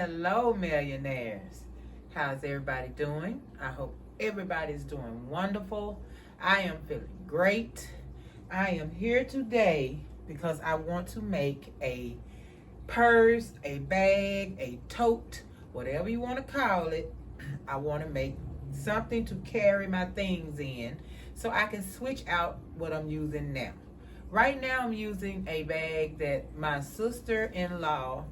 Hello, millionaires. How's everybody doing? I hope everybody's doing wonderful. I am feeling great. I am here today because I want to make a purse, a bag, a tote, whatever you want to call it. I want to make something to carry my things in so I can switch out what I'm using now. Right now, I'm using a bag that my sister-in-law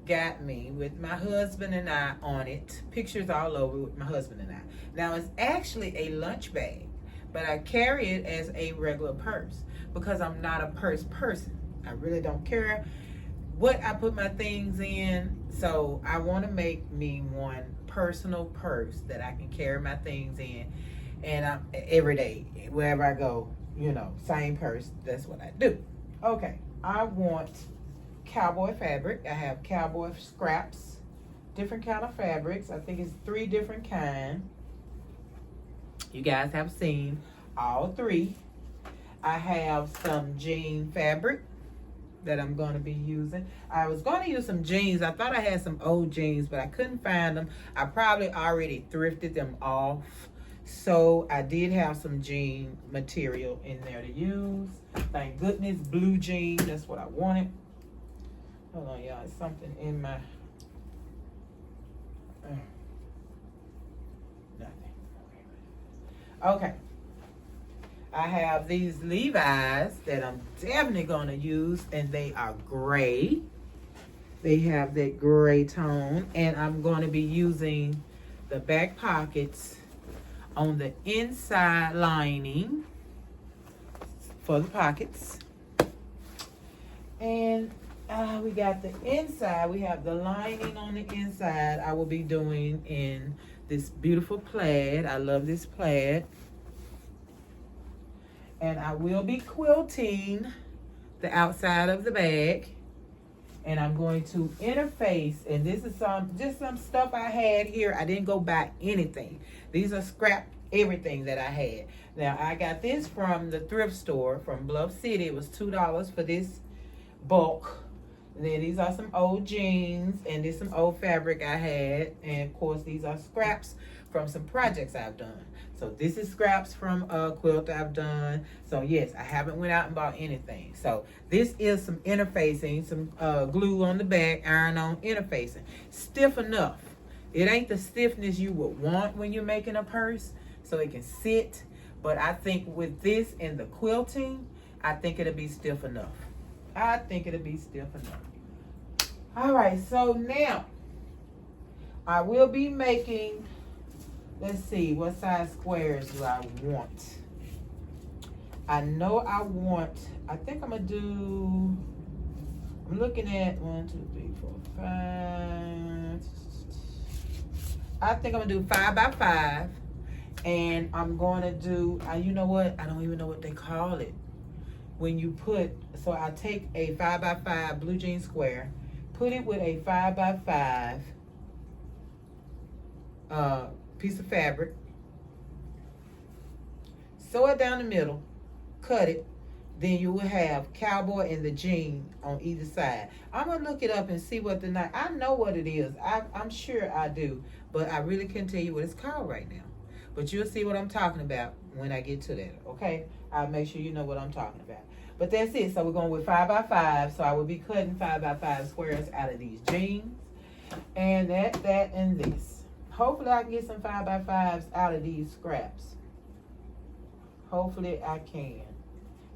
got me with my husband and I on it. Pictures all over with my husband and I. Now, it's actually a lunch bag, but I carry it as a regular purse because I'm not a purse person. I really don't care what I put my things in. So I want to make me one personal purse that I can carry my things in, and every day, wherever I go, same purse. That's what I do. Okay, I want cowboy fabric. I have cowboy scraps, different kind of fabrics. I think it's 3 different kinds. You guys have seen all 3. I have some jean fabric that I'm going to be using. I was going to use some jeans. I thought I had some old jeans, but I couldn't find them. I probably already thrifted them off. So I did have some jean material in there to use. Thank goodness, blue jean. That's what I wanted. Hold on, y'all. It's something in my... nothing. Okay. I have these Levi's that I'm definitely going to use, and they are gray. They have that gray tone, and I'm going to be using the back pockets on the inside lining for the pockets. And we got the inside. We have the lining on the inside. I will be doing in this beautiful plaid. I love this plaid. And I will be quilting the outside of the bag. And I'm going to interface. And this is just some stuff I had here. I didn't go buy anything. These are scrap everything that I had. Now, I got this from the thrift store from Bluff City. It was $2 for this bulk. And then these are some old jeans, and there's some old fabric I had. And of course, these are scraps from some projects I've done. So this is scraps from a quilt I've done. So yes, I haven't went out and bought anything. So this is some interfacing, some glue on the back, iron on interfacing. Stiff enough. It ain't the stiffness you would want when you're making a purse, so it can sit. But I think with this and the quilting, I think it'll be stiff enough. I think it'll be stiff enough. All right, so now I will be making, let's see, what size squares do I want? I know I think I'm going to do, I'm looking at 1, 2, 3, 4, 5. I think I'm going to do 5 by 5. And I'm going to do, you know what? I don't even know what they call it. When you put, so I take a 5 by 5 blue jean square, put it with a 5 by 5 piece of fabric, sew it down the middle, cut it, then you will have cowboy and the jean on either side. I'm going to look it up and see what I know what it is. I'm sure I do, but I really can't tell you what it's called right now. But you'll see what I'm talking about when I get to that, okay? I'll make sure you know what I'm talking about. But that's it. So we're going with 5 by 5. So I will be cutting 5 by 5 squares out of these jeans. And that, and this. Hopefully I can get some 5 by 5s out of these scraps. Hopefully I can.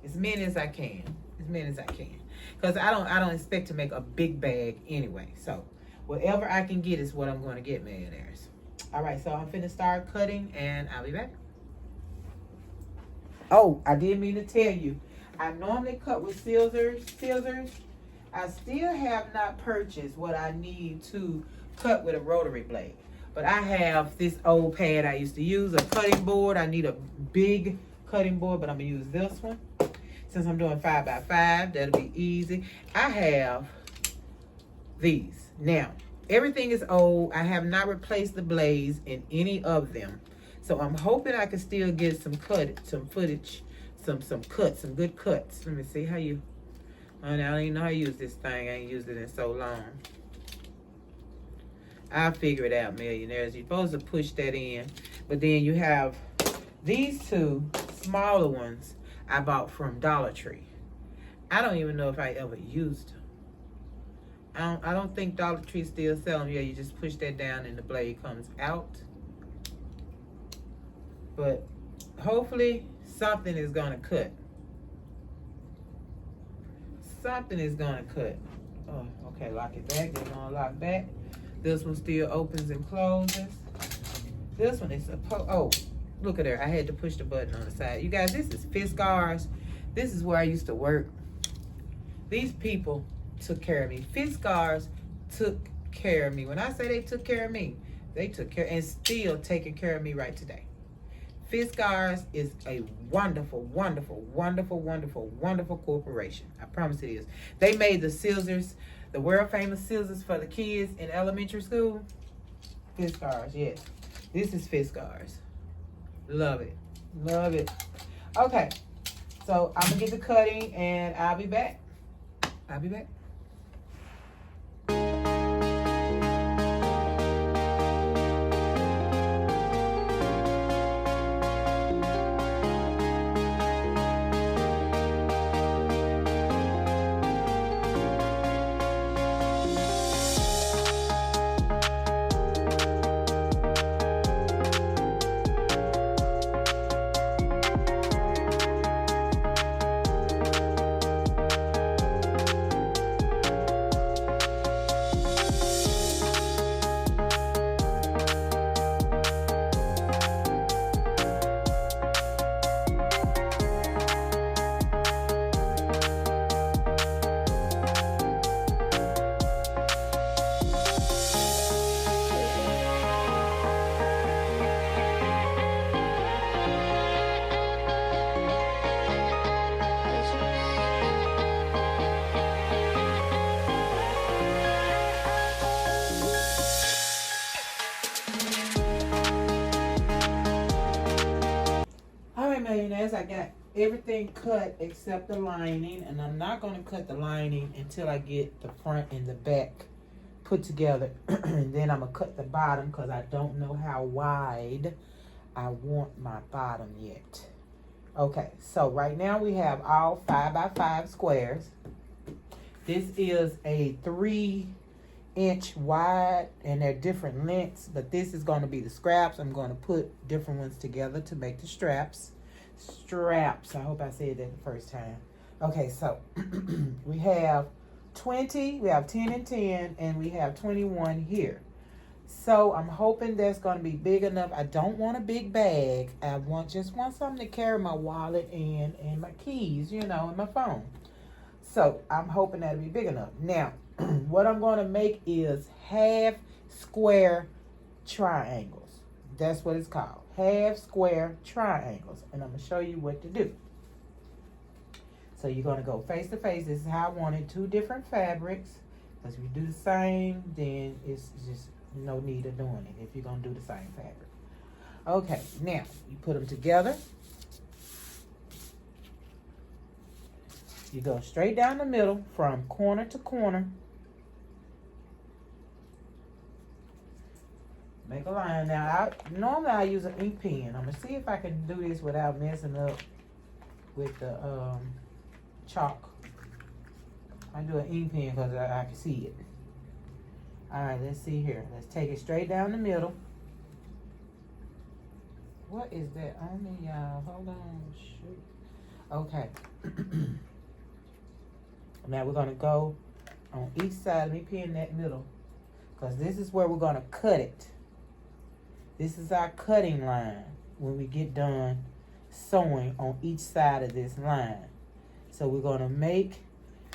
As many as I can. As many as I can. Because I don't expect to make a big bag anyway. So whatever I can get is what I'm going to get, millionaires. All right, so I'm finna start cutting, and I'll be back. Oh, I did mean to tell you, I normally cut with scissors. I still have not purchased what I need to cut with a rotary blade. But I have this old pad I used to use, a cutting board. I need a big cutting board, but I'm gonna use this one. Since I'm doing 5 by 5, that'll be easy. I have these. Now, everything is old. I have not replaced the blades in any of them. So I'm hoping I can still get some footage, some cuts, some good cuts. Let me see how you, I don't even know how to use this thing. I ain't used it in so long. I'll figure it out, millionaires. You're supposed to push that in. But then you have these two smaller ones I bought from Dollar Tree. I don't even know if I ever used them. I don't think Dollar Tree still sell them. Yeah, you just push that down and the blade comes out. But hopefully something is going to cut. Something is going to cut. Oh, okay, lock it back. They're going to lock back. This one still opens and closes. This one is supposed, oh, look at there. I had to push the button on the side. You guys, this is Fiskars. This is where I used to work. These people took care of me. Fiskars took care of me. When I say they took care of me, they took care and still taking care of me right today. Fiskars is a wonderful, wonderful, wonderful, wonderful, wonderful corporation. I promise it is. They made the scissors, the world famous scissors for the kids in elementary school. Fiskars, yes. This is Fiskars. Love it. Love it. Okay. So I'm going to get the cutting and I'll be back. I'll be back. Millionaires, I got everything cut except the lining, and I'm not going to cut the lining until I get the front and the back put together. And then I'm going to cut the bottom because I don't know how wide I want my bottom yet. Okay, so right now we have all 5x5 squares. This is a 3-inch wide, and they're different lengths, but this is going to be the scraps. I'm going to put different ones together to make the straps. I hope I said that the first time. Okay, so we have 20, we have 10 and 10, and we have 21 here. So I'm hoping that's going to be big enough. I don't want a big bag. I just want something to carry my wallet and my keys, you know, and my phone. So I'm hoping that'll be big enough. Now, what I'm going to make is half square triangles. That's what it's called. Half square triangles. And I'm going to show you what to do. So you're going to go face to face. This is how I want it. 2 different fabrics. Because if you do the same, then it's just no need of doing it if you're going to do the same fabric. Okay, now you put them together. You go straight down the middle from corner to corner. Make a line. Now, normally I use an ink pen. I'm going to see if I can do this without messing up with the chalk. I do an ink pen because I can see it. All right, let's see here. Let's take it straight down the middle. What is that on me, y'all? Hold on. Shoot. Okay. Now we're going to go on each side. Let me pin that middle because this is where we're going to cut it. This is our cutting line when we get done sewing on each side of this line. So we're going to make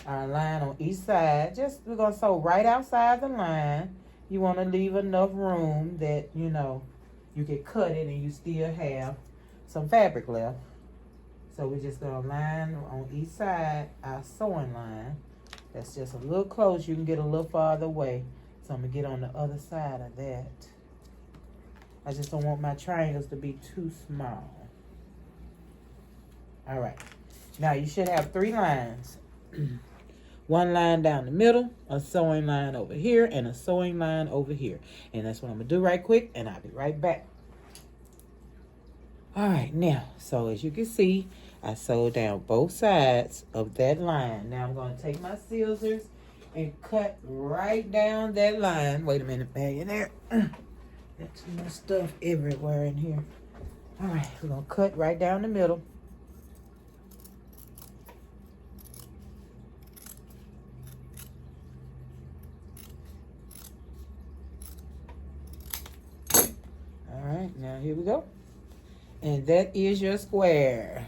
our line on each side. We're going to sew right outside the line. You want to leave enough room that, you know, you can cut it and you still have some fabric left. So we're just going to line on each side our sewing line. That's just a little close. You can get a little farther away. So I'm going to get on the other side of that. I just don't want my triangles to be too small. All right. Now you should have 3 lines. One line down the middle, a sewing line over here, and a sewing line over here. And that's what I'm going to do right quick, and I'll be right back. All right, now, so as you can see, I sewed down both sides of that line. Now I'm going to take my scissors and cut right down that line. Wait a minute, Millionaire. Got too much stuff everywhere in here. All right, we're going to cut right down the middle. All right, now here we go. And that is your square.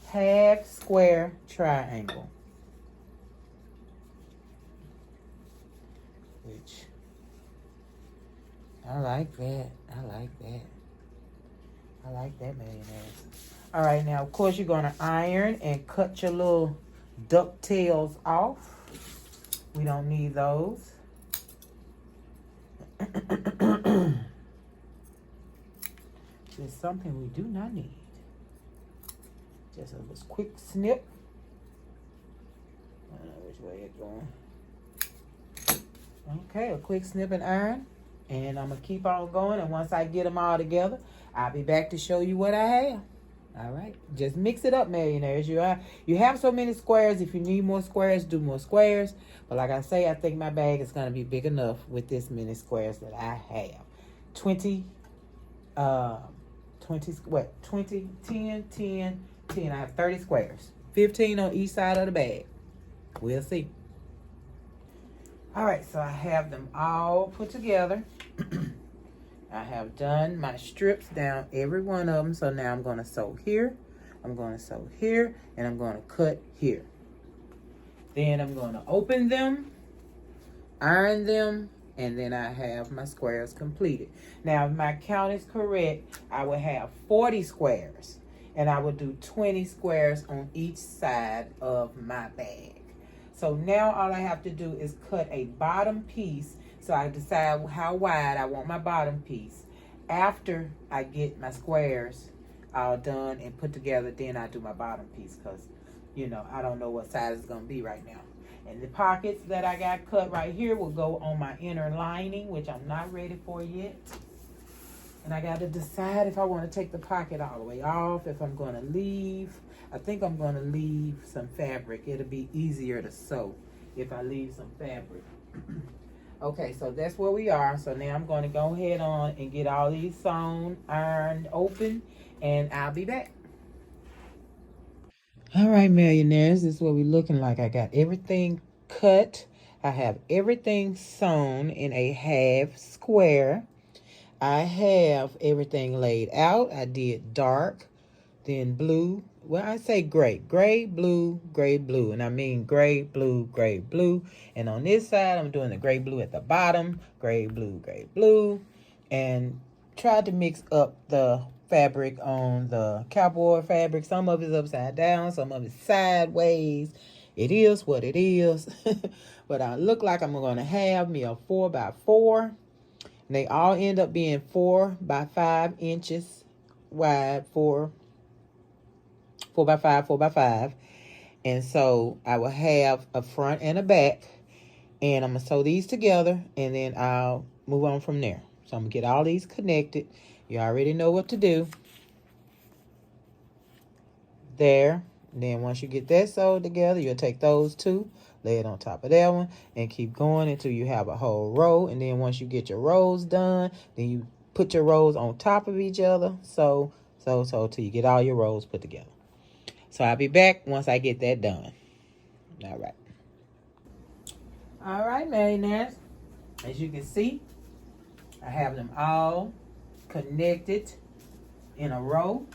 Half square triangle. Which, I like that. I like that. I like that, Millionaires. All right, now, of course, you're going to iron and cut your little ducktails off. We don't need those. It's something we do not need. Just a little quick snip. I don't know which way it's going. Okay, a quick snip and iron. And I'm going to keep on going. And once I get them all together, I'll be back to show you what I have. All right. Just mix it up, Millionaires. You have so many squares. If you need more squares, do more squares. But like I say, I think my bag is going to be big enough with this many squares that I have. 10, 10. I have 30 squares. 15 on each side of the bag. We'll see. All right, so I have them all put together. I have done my strips down every one of them. So now I'm going to sew here. I'm going to sew here. And I'm going to cut here. Then I'm going to open them, iron them, and then I have my squares completed. Now, if my count is correct, I will have 40 squares. And I will do 20 squares on each side of my bag. So now all I have to do is cut a bottom piece. So I decide how wide I want my bottom piece. After I get my squares all done and put together, then I do my bottom piece. Because, you know, I don't know what size it's going to be right now. And the pockets that I got cut right here will go on my inner lining, which I'm not ready for yet. And I got to decide if I want to take the pocket all the way off, if I'm going to leave. I think I'm going to leave some fabric. It'll be easier to sew if I leave some fabric. Okay, so that's where we are. So now I'm going to go ahead on and get all these sewn, ironed, open, and I'll be back. All right, Millionaires, this is what we're looking like. I got everything cut. I have everything sewn in a half square. I have everything laid out. I did dark, then blue. Well, I say gray. Gray, blue, and I mean gray, blue, gray, blue. And on this side, I'm doing the gray, blue at the bottom. Gray, blue. And tried to mix up the fabric on the cowboy fabric. Some of it's upside down, some of it's sideways. It is what it is. But I look like I'm going to have me a 4x4. And they all end up being 4 by 5 inches wide, 4 by 5. And so I will have a front and a back. And I'm going to sew these together. And then I'll move on from there. So I'm going to get all these connected. You already know what to do. There. And then once you get that sewed together, you'll take those two, lay it on top of that one, and keep going until you have a whole row. And then once you get your rows done, then you put your rows on top of each other. So till you get all your rows put together. So I'll be back once I get that done. All right. All right, Millionaires. As you can see, I have them all connected in a row.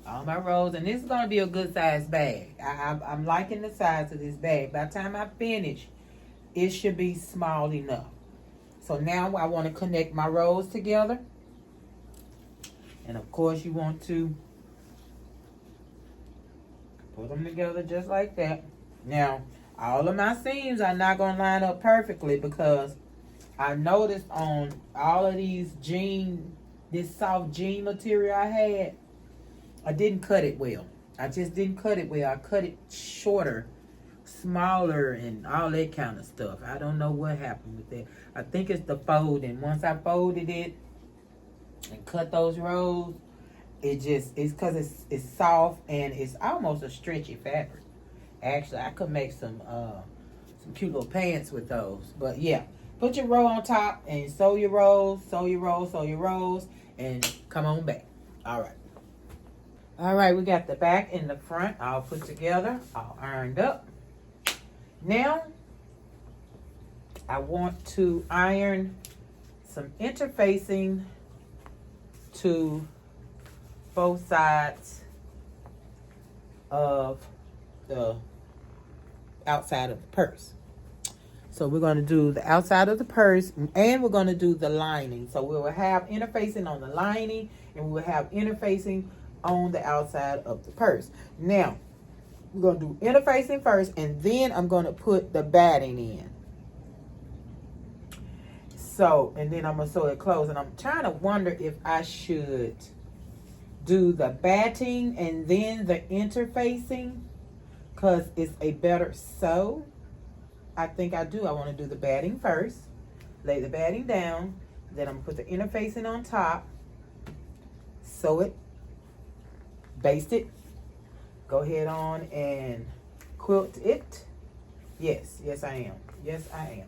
All my rows, and this is going to be a good size bag. I'm liking the size of this bag. By the time I finish, it should be small enough. So now I want to connect my rows together. And of course you want to put them together just like that. Now, all of my seams are not going to line up perfectly because I noticed on all of these this soft jean material I had, I didn't cut it well. I just didn't cut it well. I cut it shorter, smaller, and all that kind of stuff. I don't know what happened with that. I think it's the folding. Once I folded it and cut those rows, it's because it's soft and it's almost a stretchy fabric. Actually, I could make some cute little pants with those. But yeah, put your row on top and sew your rows, sew your rows, sew your rows, and come on back. All right. All right, we got the back and the front all put together, all ironed up. Now, I want to iron some interfacing to both sides of the outside of the purse. So we're going to do the outside of the purse, and we're going to do the lining. So we will have interfacing on the lining, and we will have interfacing on the outside of the purse. Now, we're going to do interfacing first, and then I'm going to put the batting in. So, and then I'm going to sew it closed. And I'm trying to wonder if I should do the batting and then the interfacing, because it's a better sew. I think I do. I want to do the batting first, lay the batting down, then I'm going to put the interfacing on top, sew it, baste it, go ahead on and quilt it. Yes, I am. Yes, I am.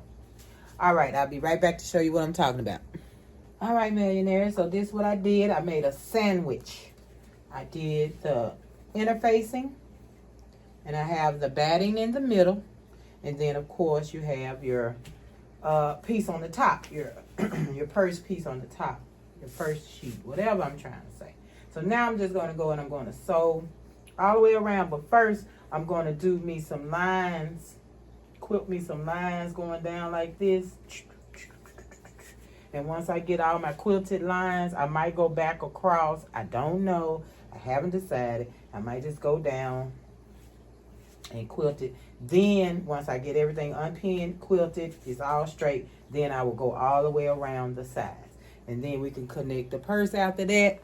All right, I'll be right back to show you what I'm talking about. All right, millionaires, so this is what I did. I made a sandwich. I did the interfacing, and I have the batting in the middle, and then, of course, you have your piece on the top, your purse piece on the top, your purse sheet, whatever I'm trying to say. So now I'm just going to go and I'm going to sew all the way around. But first, I'm going to do me some lines, quilt me some lines going down like this. And once I get all my quilted lines, I might go back across. I don't know. I haven't decided. I might just go down and quilt it. Then, once I get everything unpinned, quilted, it's all straight, then I will go all the way around the sides. And then we can connect the purse after that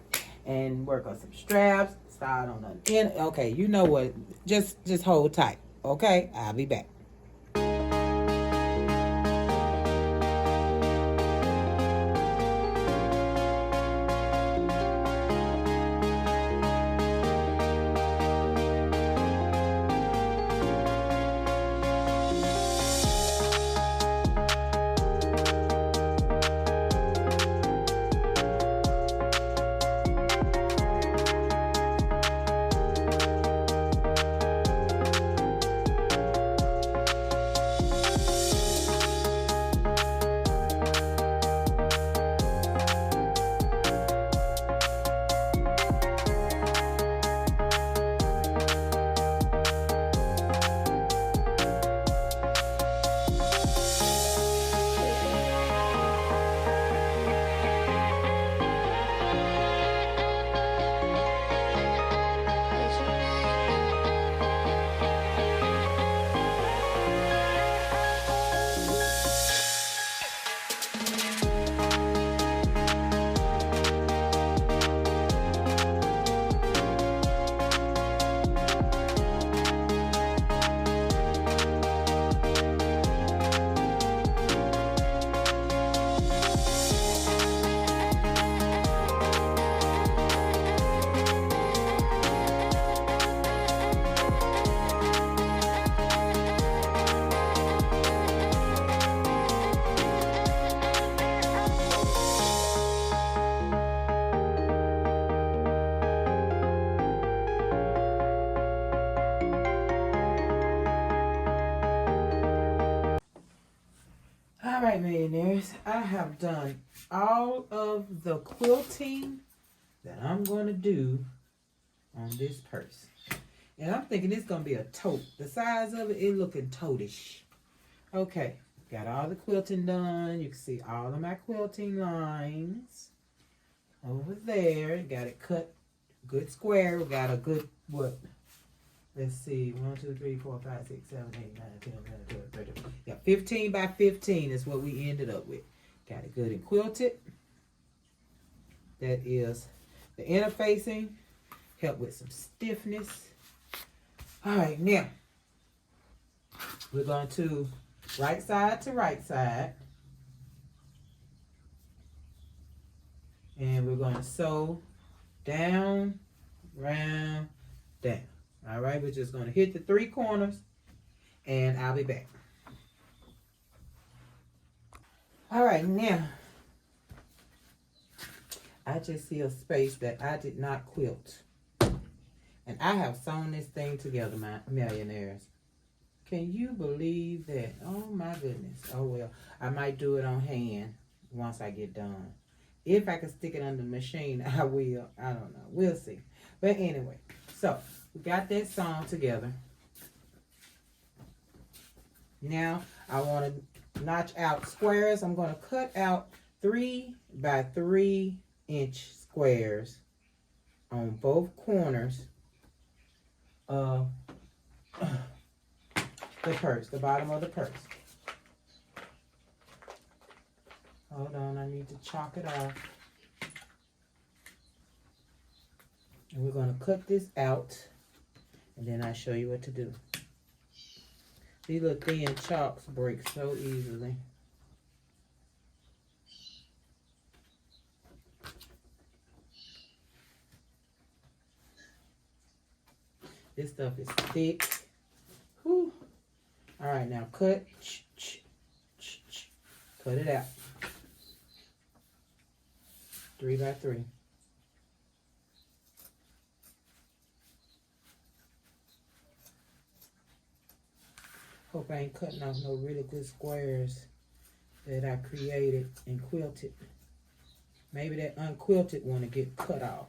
and work on some straps, start on the end. Okay, you know what? Just hold tight. Okay, I'll be back. All right, millionaires, I have done all of the quilting that I'm going to do on this purse. And I'm thinking it's going to be a tote. The size of it looking totish. Okay, got all the quilting done. You can see all of my quilting lines over there. Got it cut good square. We got a good, what? Let's see, 1, 2, 3, 4, 5, 6, 7, 8, 9, 10, 11, 12, 13. Yeah, 15 by 15 is what we ended up with. Got it good and quilted. That is the interfacing. Help with some stiffness. All right, now we're going to right side to right side. And we're going to sew down, round, down. All right, we're just going to hit the 3 corners, and I'll be back. All right, now, I just see a space that I did not quilt. And I have sewn this thing together, my millionaires. Can you believe that? Oh, my goodness. Oh, well, I might do it on hand once I get done. If I can stick it under the machine, I will. I don't know. We'll see. But anyway, so we got that sewn together. Now, I want to notch out squares. I'm going to cut out 3 by 3 inch squares on both corners of the purse, the bottom of the purse. Hold on, I need to chalk it off. And we're going to cut this out, and then I'll show you what to do. These little thin chalks break so easily. This stuff is thick. Whew. All right, now cut. Cut it out. 3 by 3. Hope I ain't cutting off no really good squares that I created and quilted. Maybe that unquilted one to get cut off.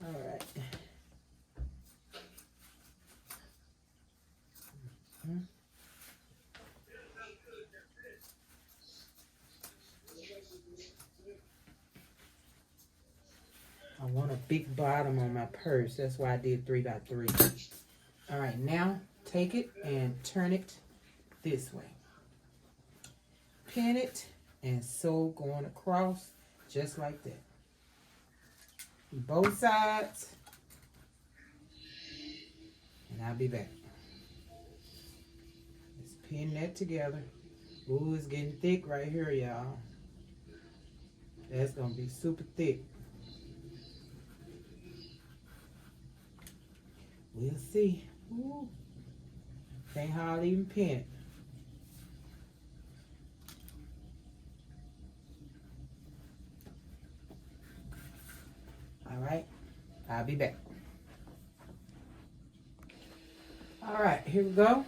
All right. I want a big bottom on my purse. That's why I did 3 by 3. All right, now take it and turn it this way. Pin it and sew going across just like that. Both sides. And I'll be back. Let's pin that together. Ooh, it's getting thick right here, y'all. That's going to be super thick. We'll see. Ooh. Can't hardly even pin it. All right, I'll be back. All right, here we go.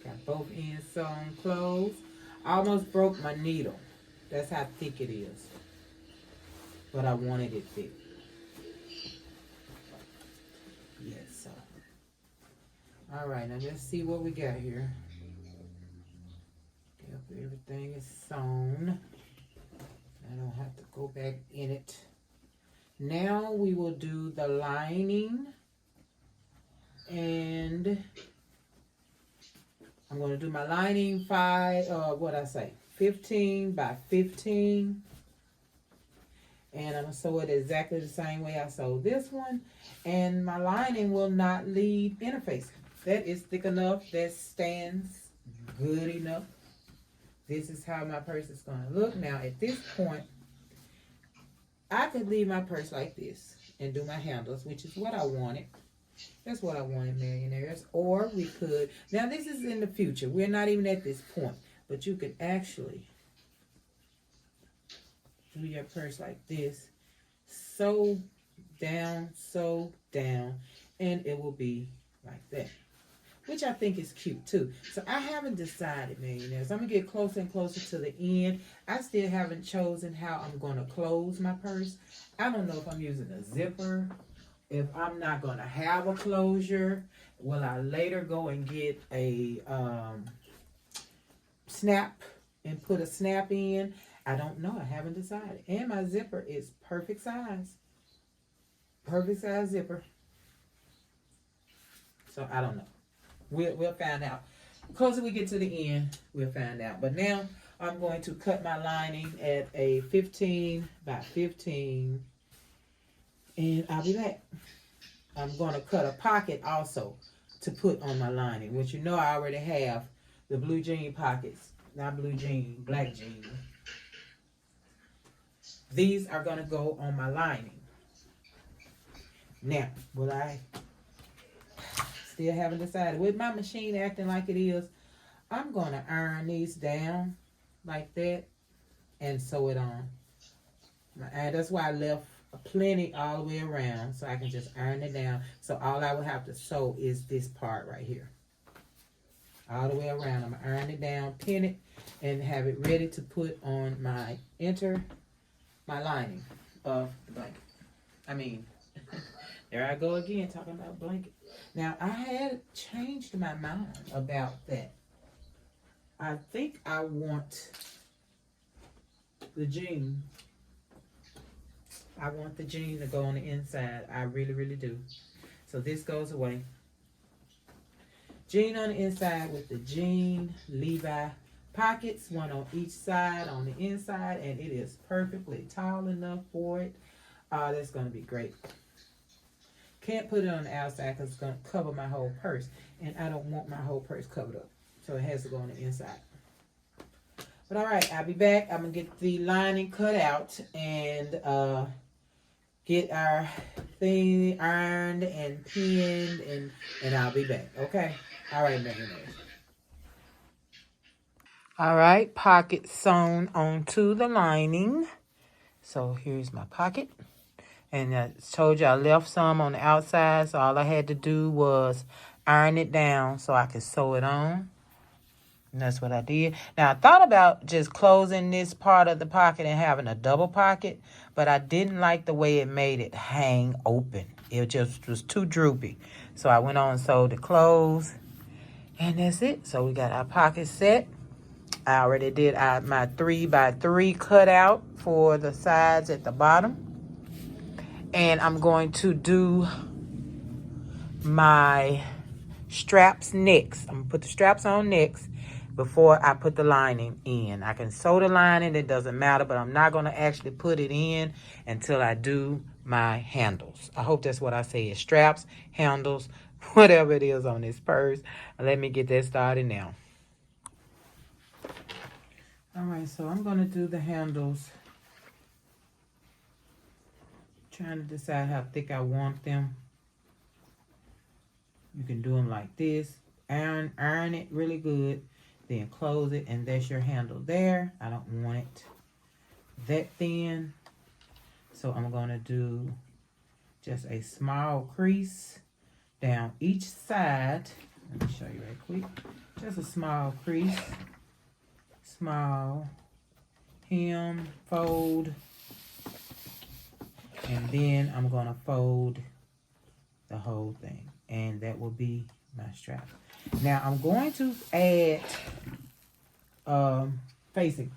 Got both ends sewn closed. I almost broke my needle. That's how thick it is. But I wanted it thick. Yes, so. All right, now let's see what we got here. Yep, everything is sewn. I don't have to go back in it. Now we will do the lining, and I'm going to do my lining 15 by 15, and I'm going to sew it exactly the same way I sewed this one, and my lining will not leave interfacing. That is thick enough. That stands good enough. This is how my purse is going to look. Now at this point, I could leave my purse like this and do my handles, which is what I wanted. That's what I wanted, millionaires. Or we could, now this is in the future. We're not even at this point. But you could actually do your purse like this. Sew down, and it will be like that. Which I think is cute too. So I haven't decided, millionaires. I'm going to get closer and closer to the end. I still haven't chosen how I'm going to close my purse. I don't know if I'm using a zipper. If I'm not going to have a closure. Will I later go and get a snap and put a snap in? I don't know. I haven't decided. And my zipper is perfect size. Perfect size zipper. So I don't know. We'll find out. The closer we get to the end, we'll find out. But now I'm going to cut my lining at a 15 by 15 And I'll be back. I'm going to cut a pocket also to put on my lining, which you know I already have the blue jean pockets. Not blue jean, black jean. These are going to go on my lining. Now, will I still haven't decided. With my machine acting like it is, I'm going to iron these down like that and sew it on. And that's why I left plenty all the way around so I can just iron it down. So all I would have to sew is this part right here. All the way around. I'm going to iron it down, pin it, and have it ready to put on my lining of the blanket. I mean, there I go again talking about blanket. Now, I had changed my mind about that. I think I want the jean. I want the jean to go on the inside. I really, really do. So this goes away. Jean on the inside with the jean Levi pockets, one on each side on the inside, and it is perfectly tall enough for it. That's going to be great. Can't put it on the outside because it's going to cover my whole purse, and I don't want my whole purse covered up. So it has to go on the inside. But all right, I'll be back. I'm going to get the lining cut out and get our thing ironed and pinned, and I'll be back. Okay? All right, millionaires. All right, pocket sewn onto the lining. So here's my pocket. And I told you I left some on the outside, so all I had to do was iron it down so I could sew it on. And that's what I did. Now, I thought about just closing this part of the pocket and having a double pocket, but I didn't like the way it made it hang open. It just was too droopy. So I went on and sewed it closed, and that's it. So we got our pocket set. I already did my 3x3 cutout for the sides at the bottom. And I'm going to do my straps next. I'm going to put the straps on next before I put the lining in. I can sew the lining, it doesn't matter, but I'm not going to actually put it in until I do my handles. I hope that's what I say is straps, handles, whatever it is on this purse. Let me get that started now. All right, so I'm going to do the handles. Trying to decide how thick I want them. You can do them like this. Iron it really good. Then close it, and that's your handle there. I don't want it that thin. So I'm going to do just a small crease down each side. Let me show you right quick. Just a small crease. Small hem, fold. And then I'm going to fold the whole thing. And that will be my strap. Now I'm going to add interfacing.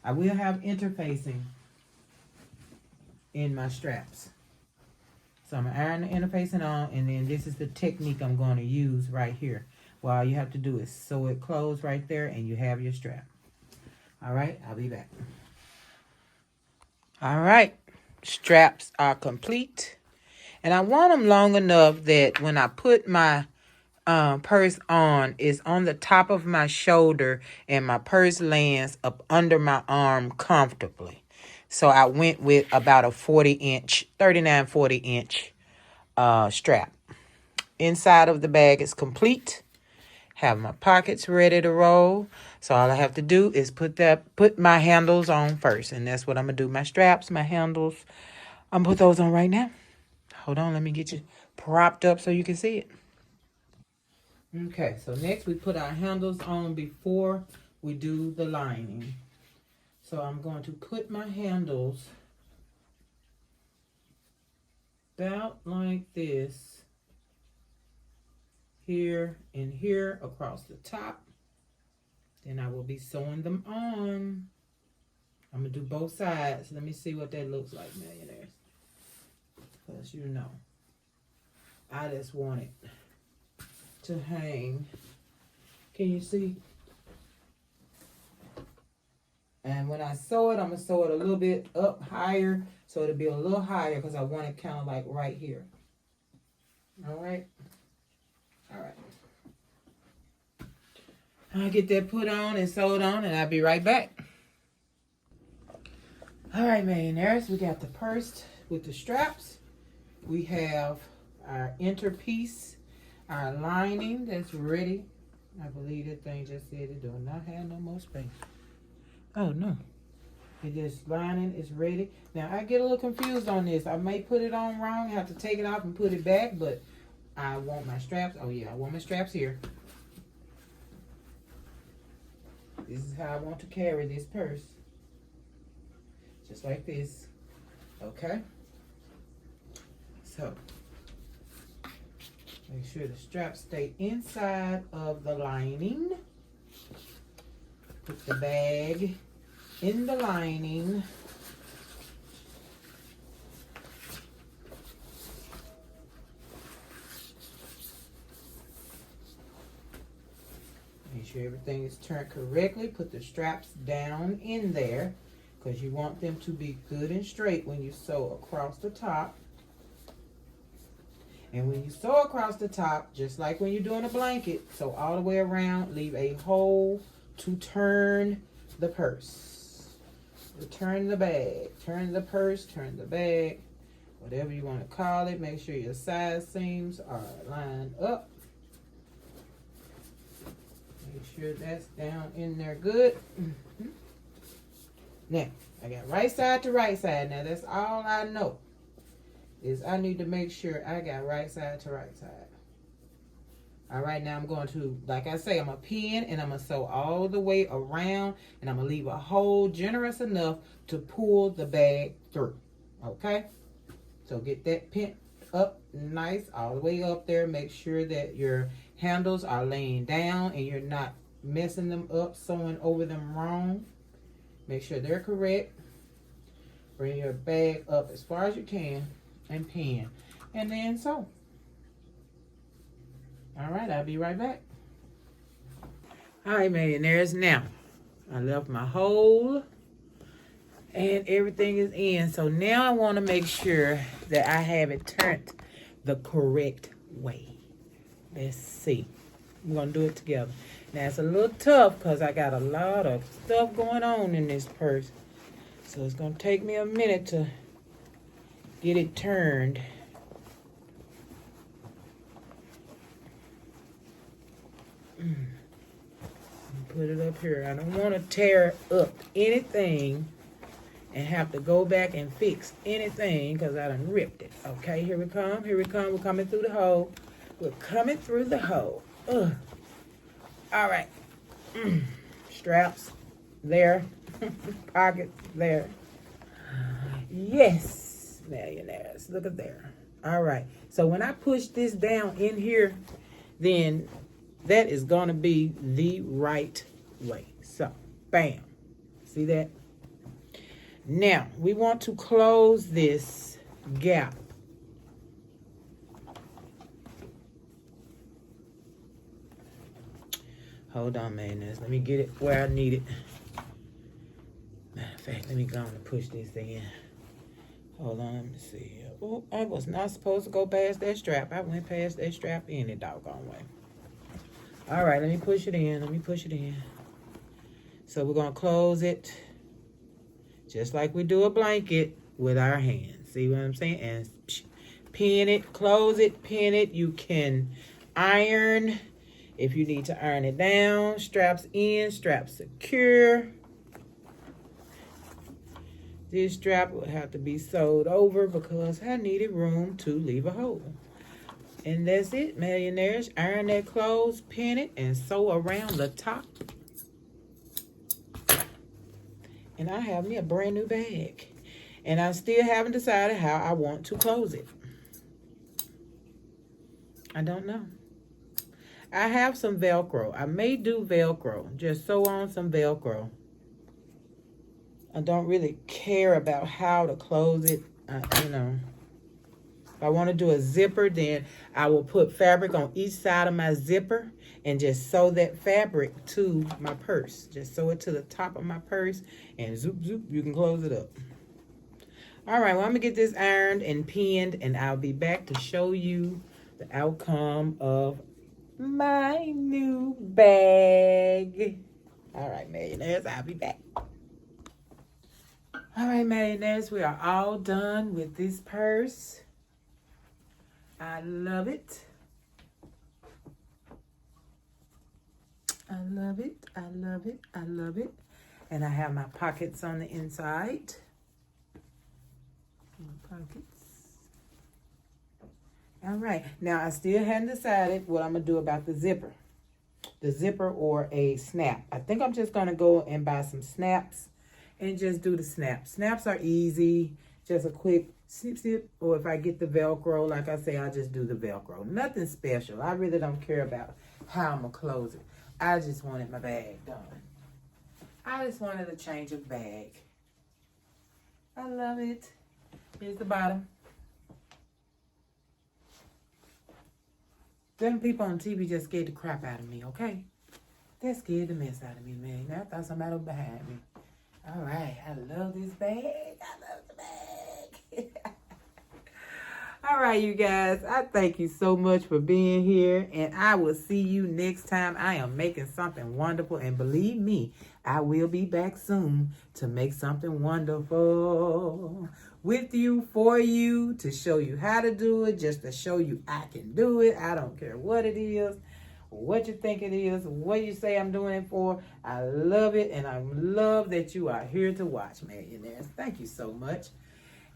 I will have interfacing in my straps. So I'm going to iron the interfacing on, and then this is the technique I'm going to use right here. Well, all you have to do is sew it closed right there, and you have your strap. All right, I'll be back. All right, straps are complete. And I want them long enough that when I put my purse on, it's on the top of my shoulder and my purse lands up under my arm comfortably. So I went with about a 39, 40 inch strap. Inside of the bag is complete. Have my pockets ready to roll. So all I have to do is put my handles on first. And that's what I'm going to do. My straps, my handles. I'm going to put those on right now. Hold on, let me get you propped up so you can see it. Okay, so next we put our handles on before we do the lining. So I'm going to put my handles about like this. Here and here across the top. Then I will be sewing them on. I'm going to do both sides. Let me see what that looks like, millionaires. Because you know, I just want it to hang. Can you see? And when I sew it, I'm going to sew it a little bit up higher. So it'll be a little higher because I want it kind of like right here. All right. All right. I'll get that put on and sewed on, and I'll be right back. All right, millionaires. We got the purse with the straps. We have our interpiece, our lining that's ready. I believe that thing just said it does not have no more space. Oh, no. This lining is ready. Now, I get a little confused on this. I may put it on wrong. I have to take it off and put it back, but I want my straps. Oh, yeah, I want my straps here. This is how I want to carry this purse. Just like this. Okay? So, make sure the straps stay inside of the lining. Put the bag in the lining. Make sure everything is turned correctly. Put the straps down in there because you want them to be good and straight when you sew across the top. And when you sew across the top, just like when you're doing a blanket, sew all the way around, leave a hole to turn the purse. Turn the bag, turn the purse, turn the bag, whatever you want to call it. Make sure your side seams are lined up. Make sure that's down in there good. Now, I got right side to right side. Now, that's all I know is I need to make sure I got right side to right side. All right, now I'm going to, like I say, I'm going to pin and I'm going to sew all the way around and I'm going to leave a hole generous enough to pull the bag through. Okay? So get that pinned up nice all the way up there. Make sure that your handles are laying down and you're not messing them up, sewing over them wrong. Make sure they're correct. Bring your bag up as far as you can and pin. And then sew. All right, I'll be right back. All right, millionaires. Now, I left my hole and everything is in. So now I want to make sure that I have it turned the correct way. Let's see. We're going to do it together. Now, it's a little tough because I got a lot of stuff going on in this purse. So it's going to take me a minute to get it turned. Put it up here. I don't want to tear up anything and have to go back and fix anything because I done ripped it. Okay, here we come. Here we come. We're coming through the hole. We're coming through the hole. Ugh. All right. Straps there. Pockets there. Yes, millionaires. Look at there. All right. So when I push this down in here, then that is going to be the right way. So, bam. See that? Now, we want to close this gap. Hold on, man. Let me get it where I need it. Matter of fact, let me go on and push this in. Hold on, let me see. Oh, I was not supposed to go past that strap. I went past that strap any doggone way. All right, let me push it in. Let me push it in. So we're going to close it just like we do a blanket with our hands. See what I'm saying? And pin it, close it, pin it. You can iron if you need to iron it down. Straps in, straps secure. This strap will have to be sewed over because I needed room to leave a hole. And that's it, millionaires. Iron that closed, pin it, and sew around the top. And I have me a brand new bag. And I still haven't decided how I want to close it. I don't know. I have some Velcro. I may do Velcro. Just sew on some Velcro. I don't really care about how to close it, you know. If I want to do a zipper, then I will put fabric on each side of my zipper and just sew that fabric to my purse. Just sew it to the top of my purse and zoop, zoop, you can close it up. All right, well, I'm going to get this ironed and pinned, and I'll be back to show you the outcome of my new bag. All right, millionaires, I'll be back. All right, millionaires, we are all done with this purse. I love it. I love it. I love it. I love it. And I have my pockets on the inside. My pockets. All right. Now, I still haven't decided what I'm going to do about the zipper. The zipper or a snap. I think I'm just going to go and buy some snaps and just do the snaps. Snaps are easy. Just a quick snip, snip. Or if I get the Velcro, like I say, I'll just do the Velcro. Nothing special. I really don't care about how I'm going to close it. I just wanted my bag done. I just wanted a change of bag. I love it. Here's the bottom. Them people on TV just scared the crap out of me, okay? They scared the mess out of me, man. I thought somebody was behind me. All right, I love this bag. I love the bag. All right, you guys, I thank you so much for being here, and I will see you next time. I am making something wonderful, and believe me, I will be back soon to make something wonderful with you, for you, to show you how to do it, just to show you I can do it. I don't care what it is, what you think it is, what you say I'm doing it for. I love it, and I love that you are here to watch, millionaires. Thank you so much.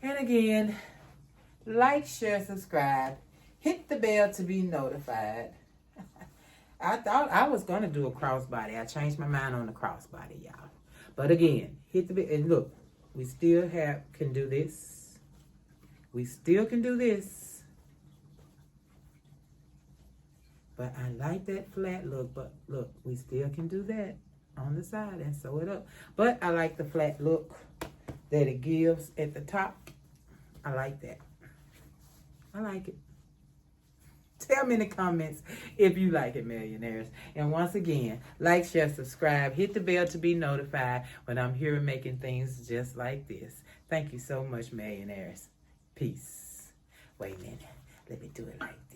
And again, like, share, subscribe, hit the bell to be notified. I thought I was going to do a crossbody. I changed my mind on the crossbody, y'all. But again, hit the bell. And look, we still can do this. We still can do this. But I like that flat look. But look, we still can do that on the side and sew it up. But I like the flat look that it gives at the top. I like that. I like it. Tell me in the comments if you like it, millionaires. And once again, like, share, subscribe, hit the bell to be notified when I'm here making things just like this. Thank you so much, millionaires. Peace. Wait a minute. Let me do it like